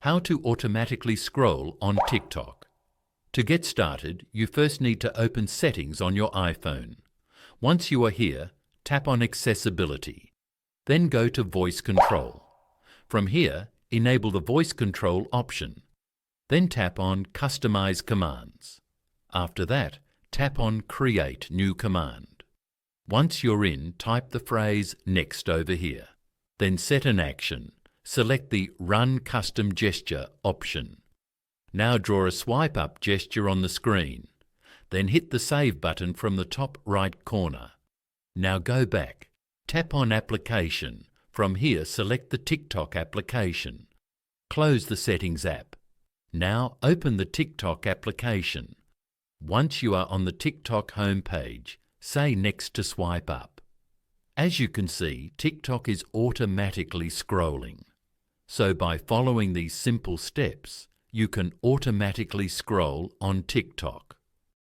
How to automatically scroll on TikTok. To get started, you first need to open Settings on your iPhone. Once you are here, tap on Accessibility. Then go to Voice Control. From here, enable the Voice Control option. Then tap on Customize Commands. After that, tap on Create New Command. Once you're in, type the phrase Next over here. Then set an action. Select the Run Custom Gesture option. Now draw a swipe up gesture on the screen. Then hit the Save button from the top right corner. Now go back. Tap on Application. From here, select the TikTok application. Close the Settings app. Now open the TikTok application. Once you are on the TikTok home page, say Next to swipe up. As you can see, TikTok is automatically scrolling. So by following these simple steps, you can automatically scroll on TikTok.